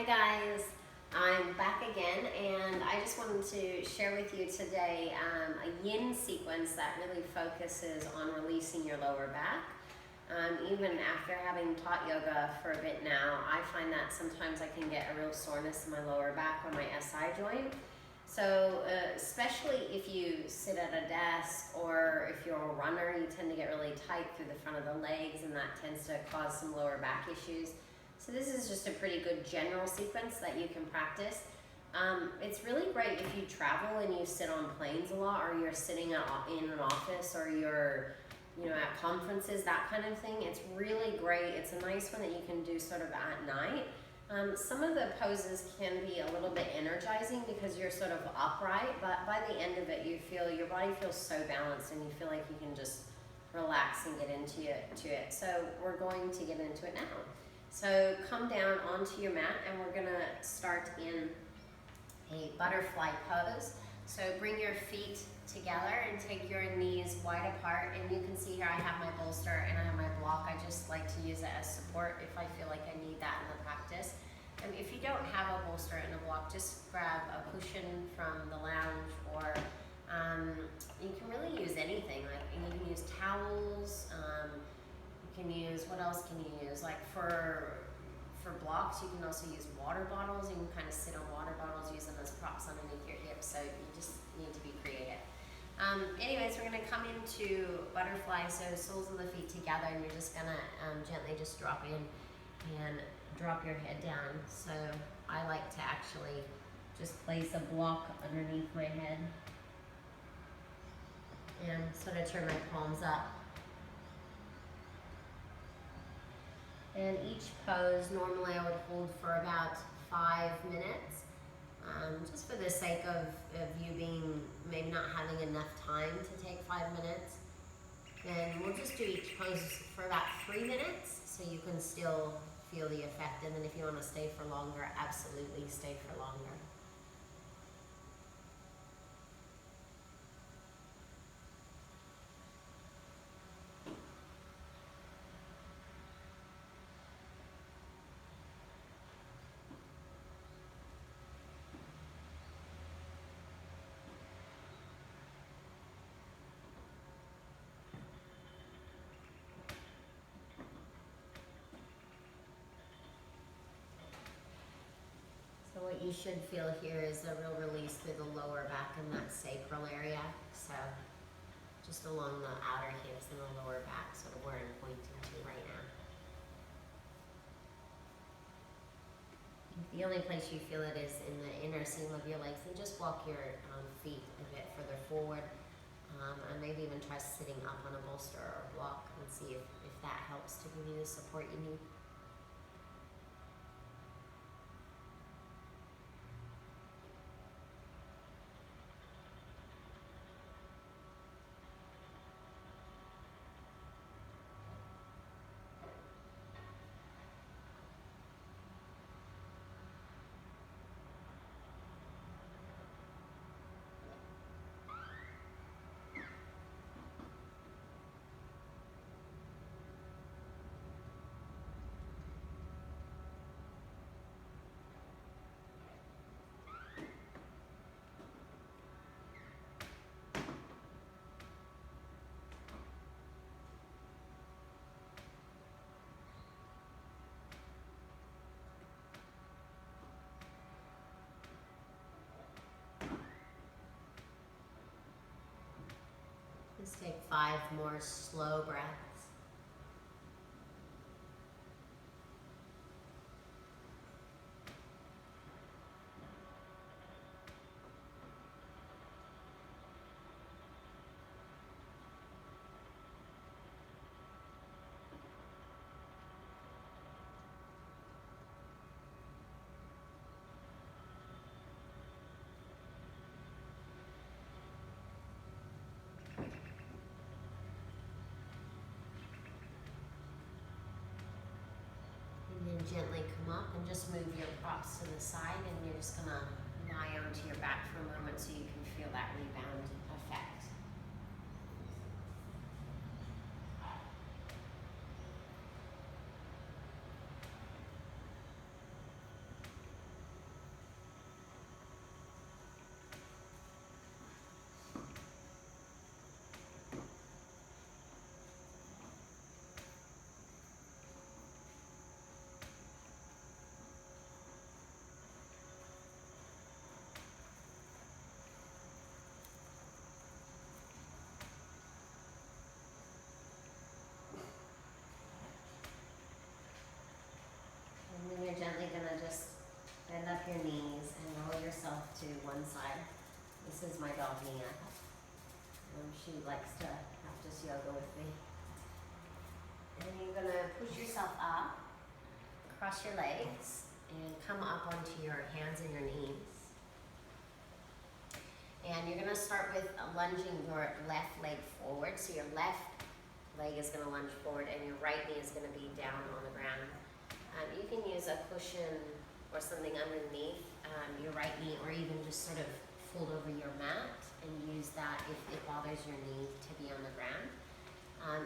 Hi guys, I'm back again and I just wanted to share with you today a yin sequence that really focuses on releasing your lower back. Even after having taught yoga for a bit now, I find that sometimes I can get a real soreness in my lower back or my SI joint. So especially if you sit at a desk or if you're a runner, you tend to get really tight through the front of the legs and that tends to cause some lower back issues. So this is just a pretty good general sequence that you can practice. It's really great if you travel and you sit on planes a lot, or you're sitting in an office, or you're at conferences, that kind of thing. It's really great. It's a nice one that you can do sort of at night. Some of the poses can be a little bit energizing because you're sort of upright, but by the end of it, your body feels so balanced and you feel like you can just relax and get into it. So we're going to get into it now. So come down onto your mat and we're gonna start in a butterfly pose. So bring your feet together and take your knees wide apart, and you can see here I have my bolster and I have my block. I just like to use it as support if I feel like I need that in the practice. And if you don't have a bolster and a block, just grab a cushion from the lounge, or you can really use anything. Like you can use towels. You can use, what else can you use? Like for blocks, you can also use water bottles. You can kind of sit on water bottles, use them as props underneath your hips. So you just need to be creative. Anyways, we're gonna come into butterfly. So soles of the feet together, and you're just gonna gently just drop in and drop your head down. So I like to actually just place a block underneath my head and sort of turn my palms up. And each pose, normally I would hold for about 5 minutes, just for the sake of you being, maybe not having enough time to take 5 minutes. Then we'll just do each pose for about 3 minutes, so you can still feel the effect. And then if you want to stay for longer, absolutely stay for longer. So what you should feel here is a real release through the lower back and that sacral area. So just along the outer hips and the lower back, sort of where I'm pointing to right now. If the only place you feel it is in the inner seam of your legs, then just walk your feet a bit further forward, and maybe even try sitting up on a bolster or a block and see if that helps to give you the support you need. Let's take 5 more slow breaths. Gently come up and just move your props to the side, and you're just gonna lie onto your back for a moment so you can feel that rebound effect. She likes to practice yoga with me. And you're gonna push yourself up, cross your legs, and come up onto your hands and your knees. And you're gonna start with lunging your left leg forward. So your left leg is gonna lunge forward and your right knee is gonna be down on the ground. You can use a cushion or something underneath your right knee, or even just sort of fold over your mat and use that if it bothers your knee to be on the ground.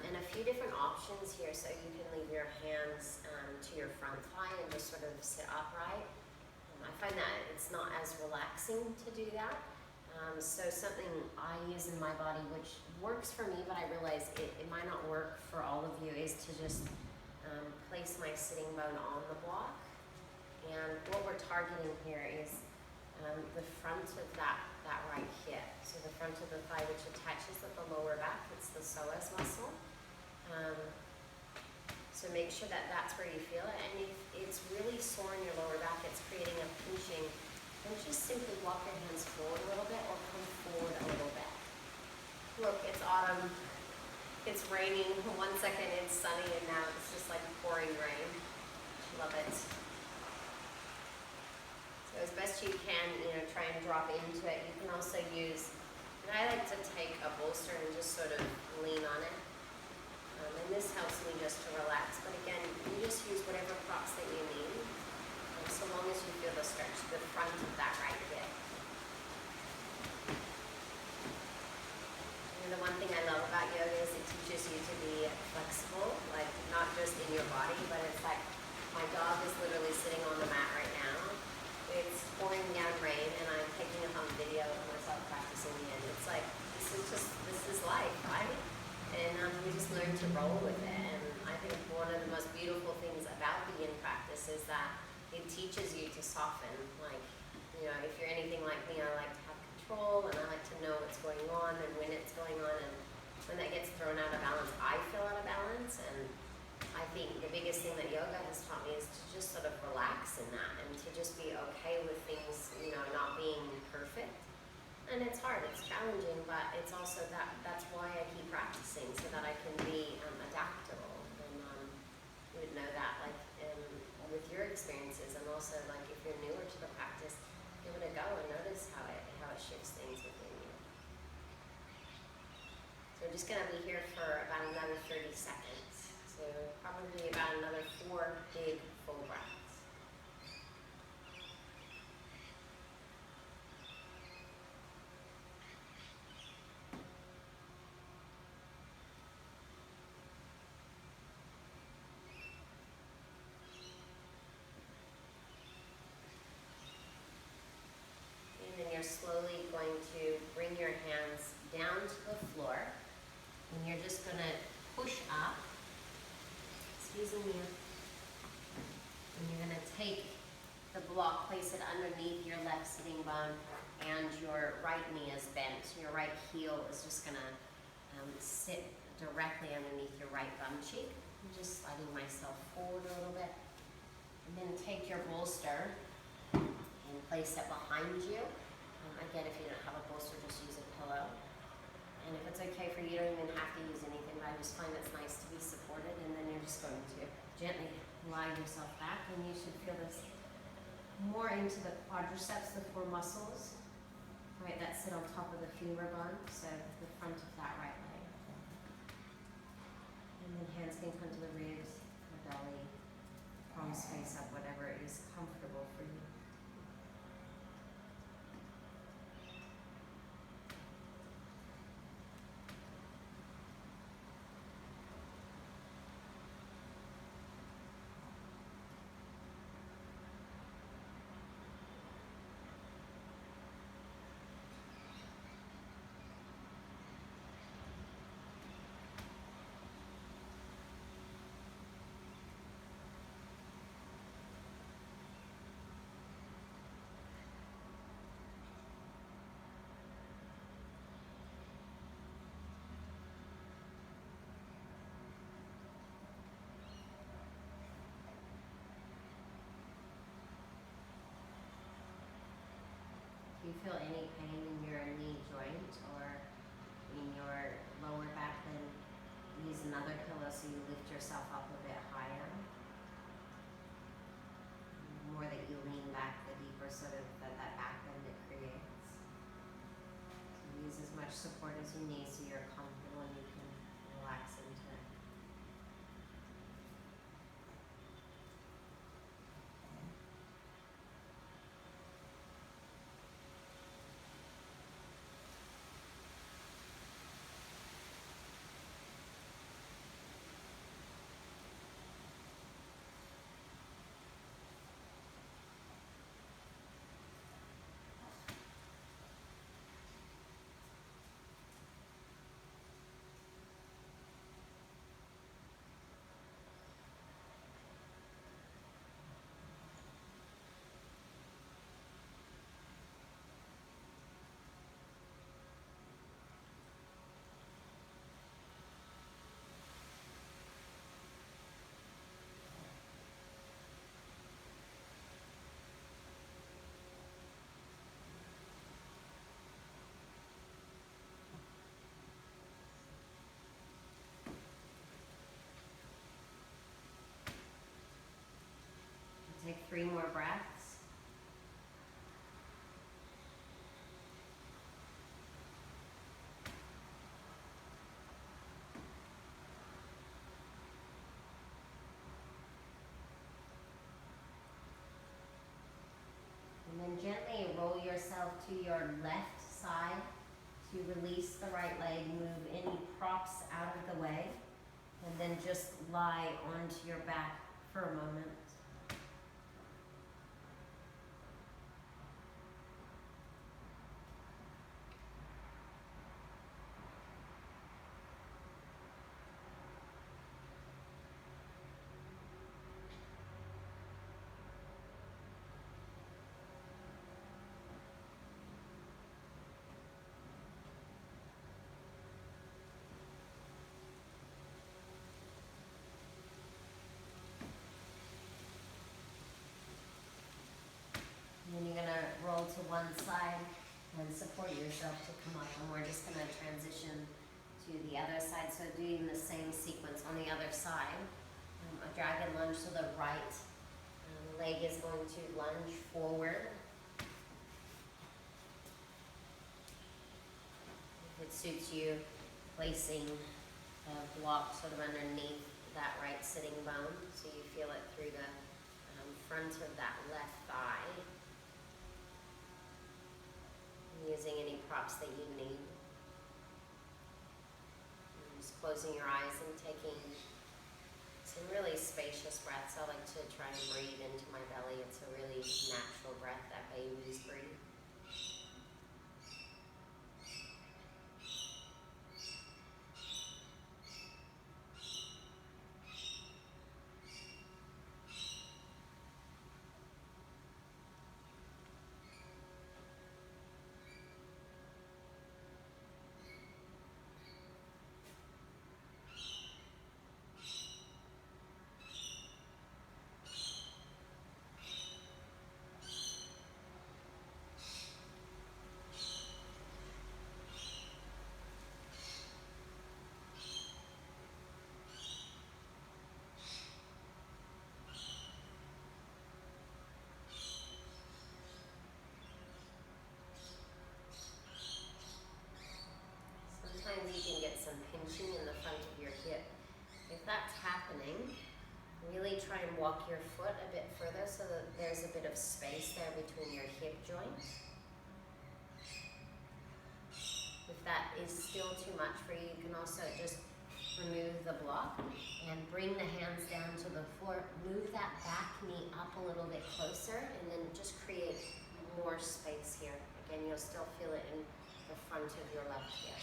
And a few different options here. So you can leave your hands to your front thigh and just sort of sit upright. I find that it's not as relaxing to do that. So something I use in my body, which works for me, but I realize it might not work for all of you, is to just place my sitting bone on the block. And what we're targeting here is the front of that right hip. So the front of the thigh, which attaches with the lower back. It's the psoas muscle. So make sure that that's where you feel it. And if it's really sore in your lower back, it's creating a pinching, then just simply walk your hands forward a little bit or come forward a little bit. Look, it's autumn. It's raining. 1 second it's sunny and now it's just like pouring rain. Love it. So as best you can, try and drop into it. You can also use, and I like to take a bolster and just sort of lean on it. And this helps me just to relax. But again, you just use whatever props that you need, so long as you feel the stretch to the front of that right hip. And the one thing I love about yoga is it teaches you to be flexible, like not just in your body, but it's like my dog is literally sitting on the mat right now. It's pouring down rain and I'm taking a home video of myself practicing the end. It's like, this is life, right? And we just learn to roll with it. And I think one of the most beautiful things about the yin practice is that it teaches you to soften. Like, if you're anything like me, I like to have control and I like to know what's going on and when it's going on. And when that gets thrown out of balance, I feel out of balance. And I think the biggest thing that yoga has taught me is to just sort of relax in that and to just be okay with things, not being perfect. And it's hard, it's challenging, but it's also that's why I keep practicing, so that I can be adaptable. And you would know that, like, with your experiences, and also, like, if you're newer to the practice, give it a go and notice how it shifts things within you. So we're just gonna be here for about another 30 seconds. So probably about another 4 big full breaths. And then you're slowly going to bring your hands down to the floor, and you're just gonna push up. Excuse me. And you're going to take the block, place it underneath your left sitting bone, and your right knee is bent. Your right heel is just going to sit directly underneath your right bum cheek. I'm just sliding myself forward a little bit. And then take your bolster and place it behind you. Again, if you don't have a bolster, just use a pillow. And if it's okay for you, you don't even have to use anything, but I just find it's nice to be supported. And then you're just going to gently lie yourself back, and you should feel this more into the quadriceps, the 4 muscles, right, that sit on top of the femur bone, so the front of that right leg. And then hands can come to the ribs, the belly, palms face up, whatever is comfortable for you. use another pillow so you lift yourself up a bit higher. The more that you lean back, the deeper sort of that back bend it creates. So use as much support as you need so you're comfortable and you can relax into it. Take 3 more breaths. And then gently roll yourself to your left side to release the right leg, move any props out of the way, and then just lie onto your back for a moment. And then you're going to roll to one side and support yourself to come up. And we're just going to transition to the other side. So doing the same sequence on the other side. A dragon lunge to the right. Leg is going to lunge forward. If it suits you, placing a block sort of underneath that right sitting bone so you feel it through the front of that left thigh. Using any props that you need. And just closing your eyes and taking some really spacious breaths. I like to try and breathe into my belly. It's a really natural breath that babies breathe. Sometimes you can get some pinching in the front of your hip. If that's happening, really try and walk your foot a bit further so that there's a bit of space there between your hip joints. If that is still too much for you, you can also just remove the block and bring the hands down to the floor. Move that back knee up a little bit closer and then just create more space here. Again, you'll still feel it in the front of your left hip.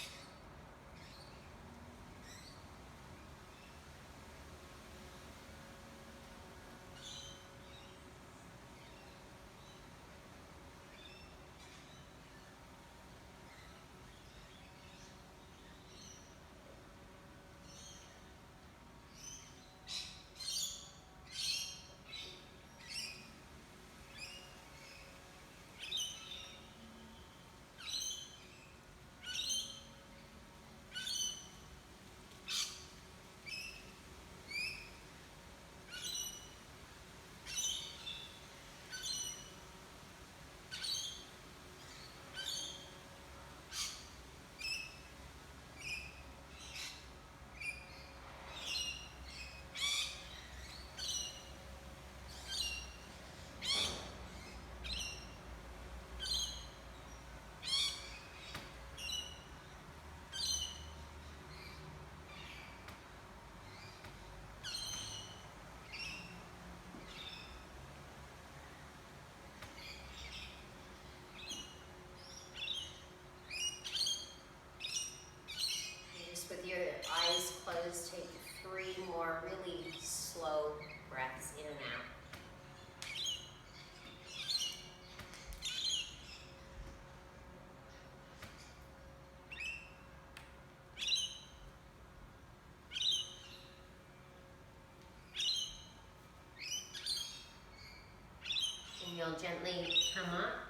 you'll gently come up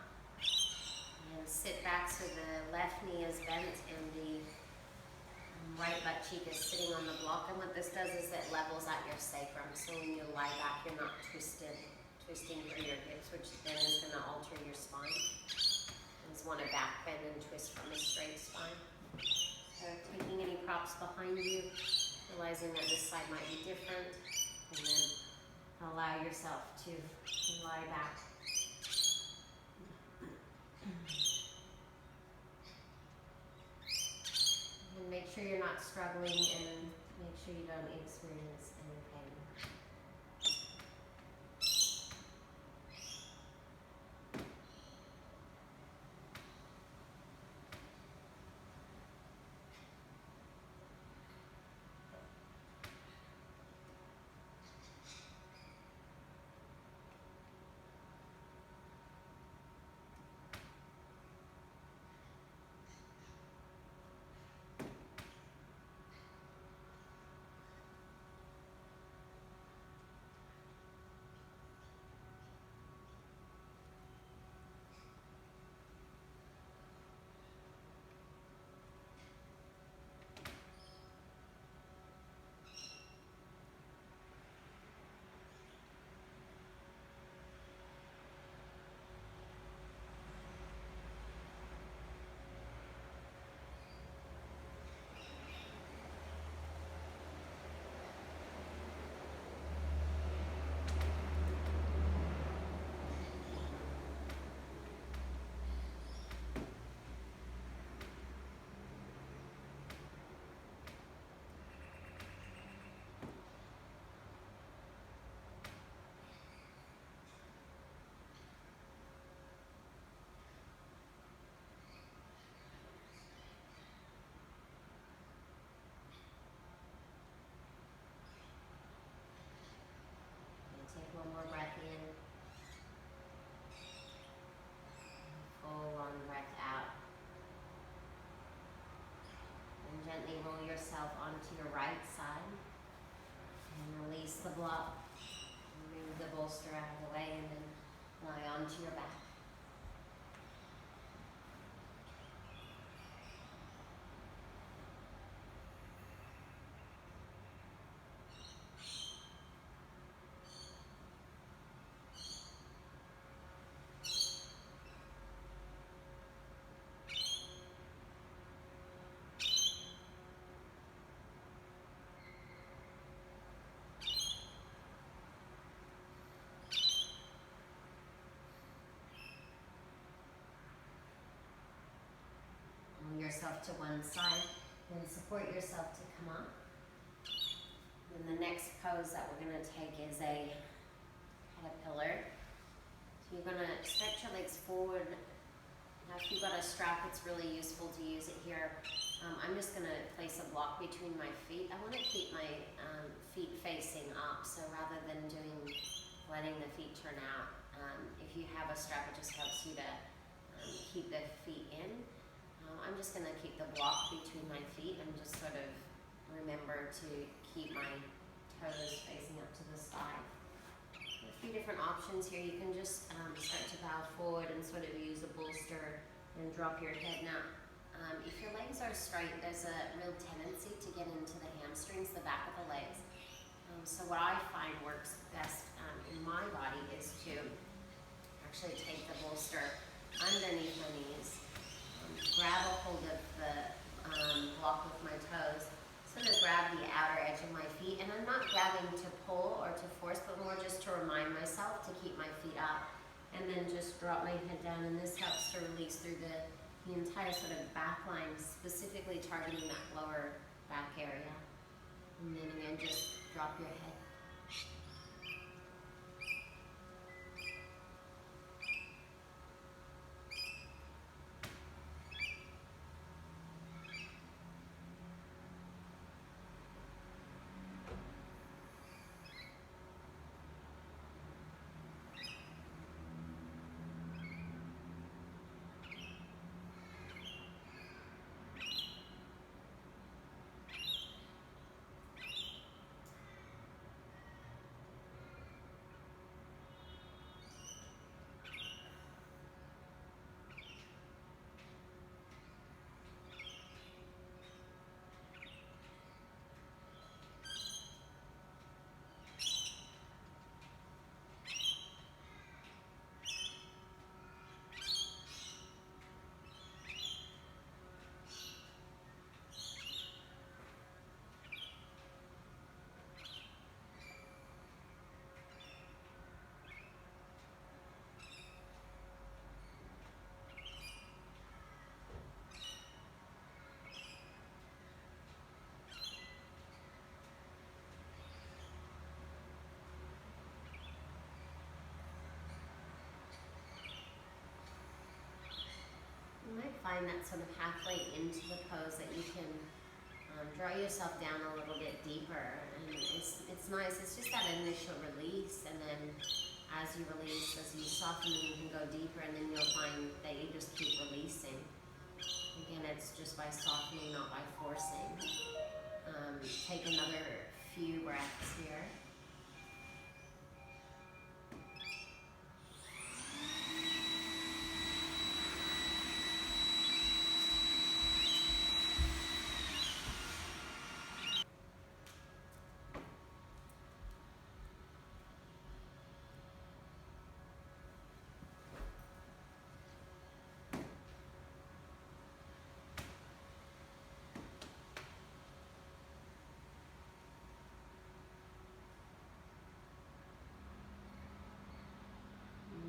and sit back so the left knee is bent and the right butt cheek is sitting on the block. And what this does is it levels out your sacrum. So when you lie back, you're not twisting through your hips, which then is going to alter your spine. You just want to back bend and twist from a straight spine. So taking any props behind you, realizing that this side might be different, and then allow yourself to lie back. And make sure you're not struggling, and make sure you don't experience any pain. Take one more breath in. Full long breath out. And gently roll yourself onto your right side. And release the block. Move the bolster out of the way and then lie onto your back. Yourself to one side, then support yourself to come up. Then the next pose that we're going to take is a caterpillar. So you're going to stretch your legs forward. Now if you've got a strap, it's really useful to use it here. I'm just going to place a block between my feet. I want to keep my feet facing up, so rather than letting the feet turn out, if you have a strap, it just helps you to keep the feet in. I'm just going to keep the block between my feet and just sort of remember to keep my toes facing up to the side. A few different options here. You can just start to bow forward and sort of use a bolster and drop your head. Now, if your legs are straight, there's a real tendency to get into the hamstrings, the back of the legs. So what I find works best in my body is to actually take the bolster underneath my knees, grab a hold of the block with my toes, sort of grab the outer edge of my feet, and I'm not grabbing to pull or to force, but more just to remind myself to keep my feet up, and then just drop my head down, and this helps to release through the entire sort of back line, specifically targeting that lower back area. And then again, just drop your head. find that sort of halfway into the pose that you can draw yourself down a little bit deeper. And it's nice. It's just that initial release, and then as you release, as you soften, you can go deeper, and then you'll find that you just keep releasing. Again, it's just by softening, not by forcing. Take another few breaths here.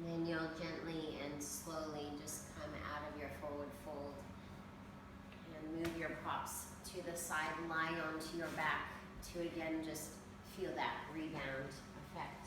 And you'll gently and slowly just come out of your forward fold and move your props to the side, lie onto your back to again just feel that rebound effect.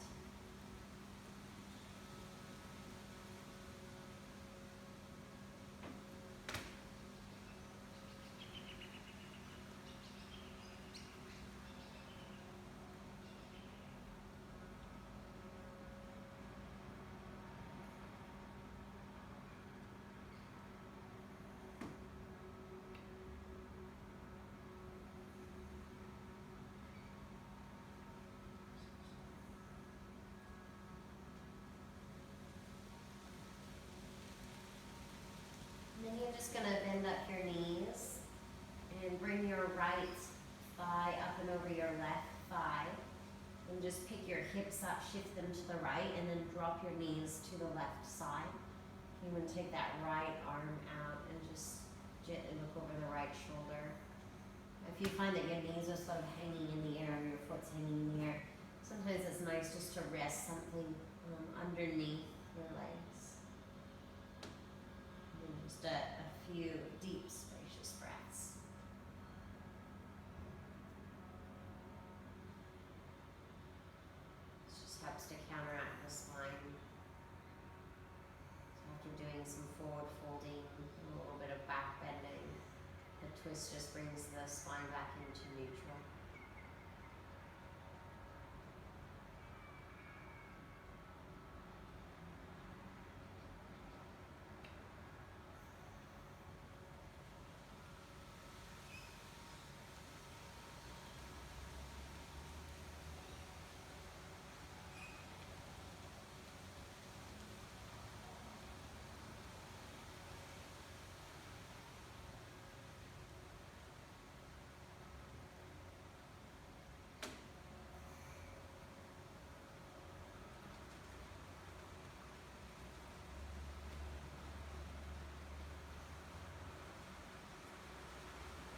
Then you're just going to bend up your knees and bring your right thigh up and over your left thigh. And just pick your hips up, shift them to the right, and then drop your knees to the left side. You're going to take that right arm out and just gently look over the right shoulder. If you find that your knees are sort of hanging in the air or your foot's hanging in the air, sometimes it's nice just to rest something underneath your legs. And just a few deep, spacious breaths. This just helps to counteract the spine. So after doing some forward folding, a little bit of back bending, the twist just brings the spine back into neutral.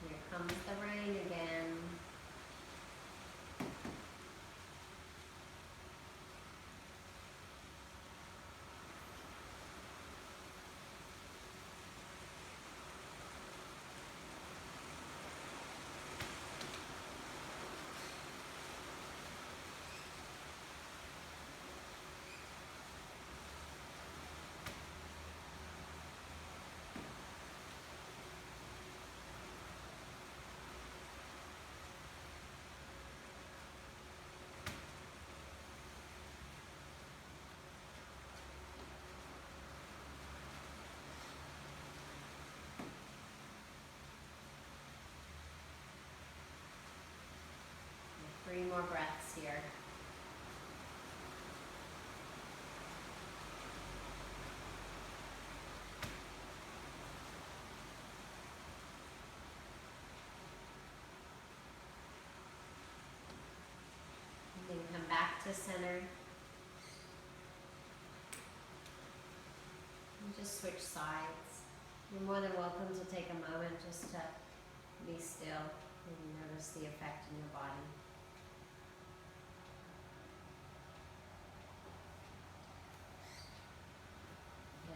Here comes the rain again. Three more breaths here. And then come back to center. And just switch sides. You're more than welcome to take a moment just to be still and notice the effect in your body.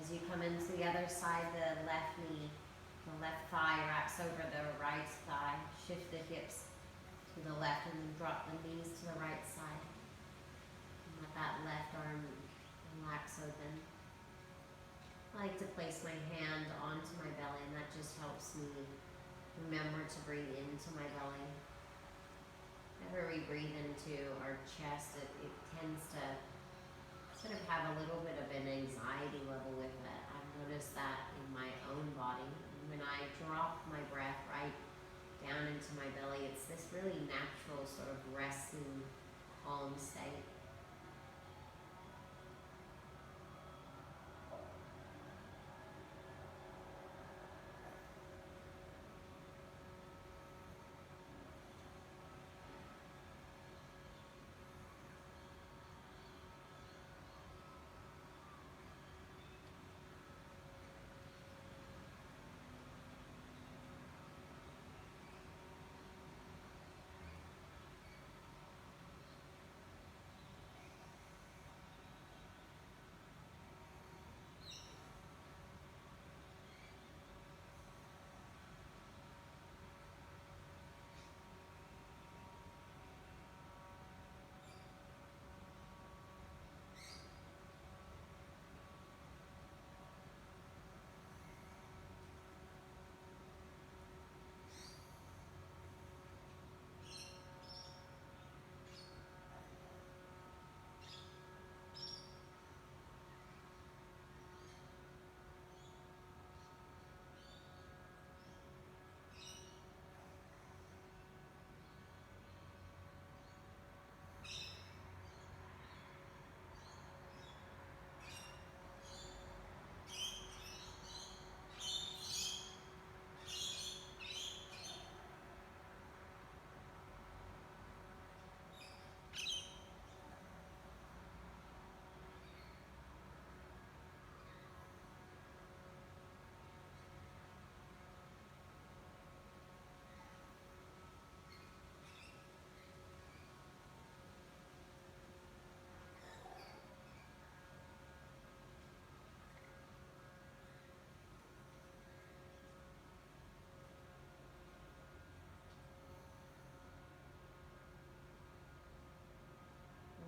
As you come into the other side, the left knee, the left thigh wraps over the right thigh. Shift the hips to the left and then drop the knees to the right side. And let that left arm relax open. I like to place my hand onto my belly, and that just helps me remember to breathe into my belly. Whenever we breathe into our chest, it tends to sort of have a little bit of an anxiety level with it. I've noticed that in my own body. When I drop my breath right down into my belly, it's this really natural sort of resting, calm state.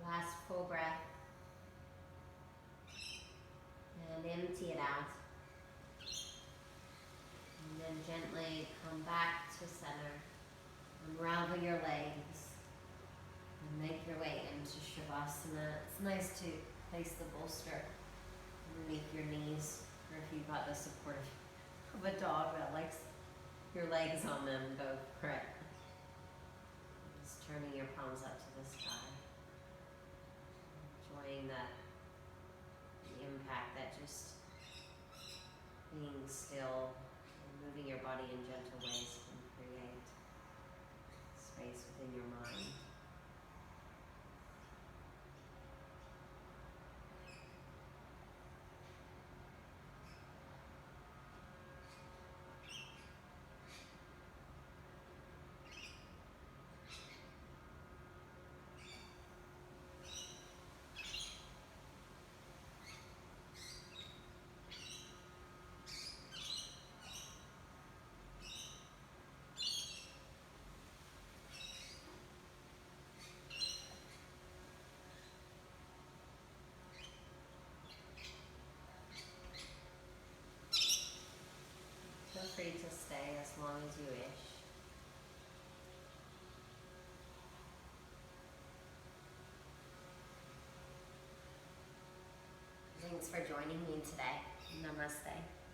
Last full breath, and empty it out. And then gently come back to center. Unravel your legs and make your way into Shavasana. It's nice to place the bolster underneath your knees, or if you've got the support of a dog that likes your legs on them, go for it. Just turning your palms up to the sky. Enjoying the impact that just being still and moving your body in gentle ways can create space within your mind. Feel free to stay as long as you wish. Thanks for joining me today. Namaste.